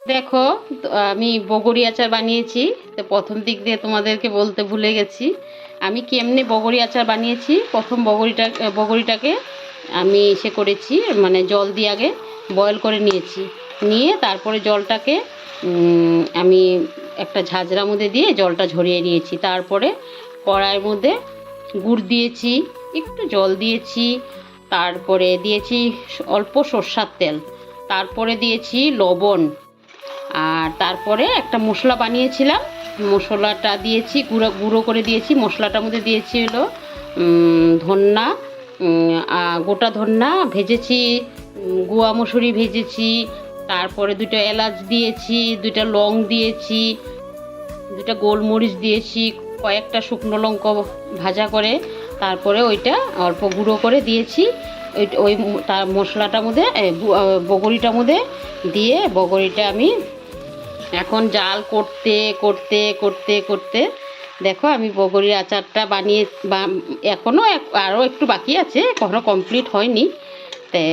দেখো, আমি বগরি আচার বানিয়েছি। তো প্রথম দিক দিয়ে তোমাদেরকে বলতে ভুলে গেছি, আমি কেমনে বগরি আচার বানিয়েছি। প্রথম বগরিটাকে আমি করেছি, মানে জল দিয়ে আগে বয়েল করে নিয়েছি। নিয়ে তারপরে জলটাকে আমি একটা ঝাঁঝরার মধ্যে দিয়ে জলটা ঝরিয়ে নিয়েছি। তারপরে কড়াইয়ের মধ্যে গুড় দিয়েছি, একটু জল দিয়েছি, তারপরে দিয়েছি অল্প সর্ষার তেল, তারপরে দিয়েছি লবণ, আর তারপরে একটা মশলা বানিয়েছিলাম, মশলাটা দিয়েছি, গুঁড়ো গুঁড়ো করে দিয়েছি। মশলাটার মধ্যে দিয়েছি হলো ধন্যা, গোটা ধন্যা ভেজেছি, গুয়া মসুরি ভেজেছি, তারপরে 2টা এলাচ দিয়েছি, 2টা লং দিয়েছি, 2টা গোলমরিচ দিয়েছি, কয়েকটা শুকনো লঙ্কা ভাজা করে, তারপরে ওইটা অল্প গুঁড়ো করে দিয়েছি। ওই তার মশলাটার মধ্যে বগরিটার মধ্যে দিয়ে বগরিটা আমি এখন জাল করতে করতে করতে করতে দেখো আমি বগরির আচারটা বানিয়ে এখনও আরও একটু বাকি আছে, এখনও কমপ্লিট হয়নি। তে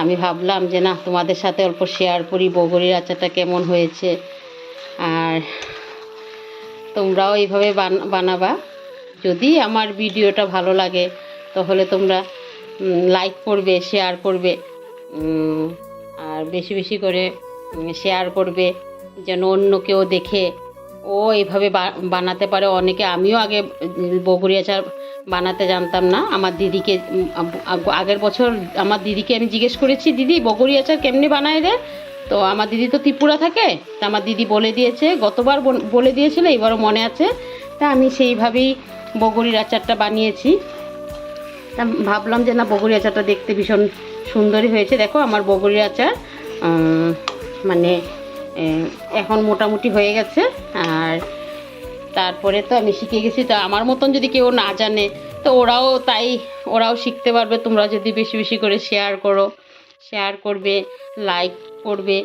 আমি ভাবলাম যে না, তোমাদের সাথে অল্প শেয়ার করি বগরির আচারটা কেমন হয়েছে। আর তোমরাও এইভাবে বানাবা। যদি আমার ভিডিওটা ভালো লাগে তাহলে তোমরা লাইক করবে, শেয়ার করবে, আর বেশি বেশি করে শেয়ার করবে, যেন অন্য কেউ দেখে ও এইভাবে বানাতে পারে। অনেকে, আমিও আগে বগরি আচার বানাতে জানতাম না। আমার দিদিকে আগের বছর আমার দিদিকে আমি জিজ্ঞেস করেছি, দিদি বগরি আচার কেমনি বানায় রে? তো আমার দিদি তো ত্রিপুরা থাকে, তা আমার দিদি বলে দিয়েছে, গতবার বলে দিয়েছিল, এবারও মনে আছে। তা আমি সেইভাবেই বগরির আচারটা বানিয়েছি। তা ভাবলাম যে না, বগরি আচারটা দেখতে ভীষণ সুন্দরই হয়েছে। দেখো আমার বগরির আচার মানে এখন মোটামুটি হয়ে গেছে। আর তারপরে তো আমি শিখে গেছি। তো আমার মতন যদি কেউ না জানে তো ওরাও শিখতে পারবে। তোমরা যদি বেশি বেশি করে শেয়ার করবে, লাইক করবে,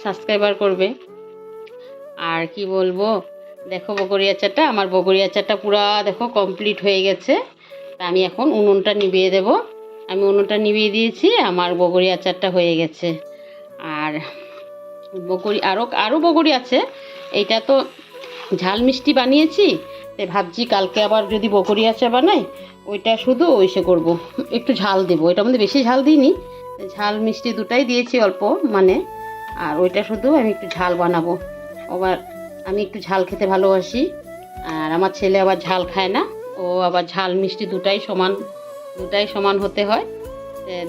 সাবস্ক্রাইবার করবে। আর কি বলবো, দেখো আমার বগরি আচারটা পুরা দেখো কমপ্লিট হয়ে গেছে। তা আমি এখন উনুনটা নিভিয়ে দেব। আমি উনুনটা নিভিয়ে দিয়েছি, আমার বগরি আচারটা হয়ে গেছে। আর বগরি আরও বগরি আছে। এইটা তো ঝাল মিষ্টি বানিয়েছি, তাই ভাবছি কালকে আবার যদি বগরি আচার বানাই, ওইটা শুধু করব, একটু ঝাল দেবো। এটার মধ্যে বেশি ঝাল দিইনি, ঝাল মিষ্টি দুটাই দিয়েছি অল্প, মানে। আর ওইটা শুধু আমি একটু ঝাল বানাবো। আবার আমি একটু ঝাল খেতে ভালোবাসি, আর আমার ছেলে আবার ঝাল খায় না। ও আবার ঝাল মিষ্টি দুটাই সমান হতে হয়।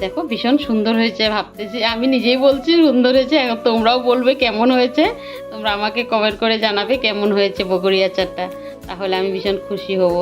দেখো ভীষণ সুন্দর হয়েছে, ভাবতেছি, আমি নিজেই বলছি সুন্দর হয়েছে, এখন তোমরাও বলবে কেমন হয়েছে। তোমরা আমাকে কমেন্ট করে জানাবে কেমন হয়েছে বগরি আচারটা, তাহলে আমি ভীষণ খুশি হব।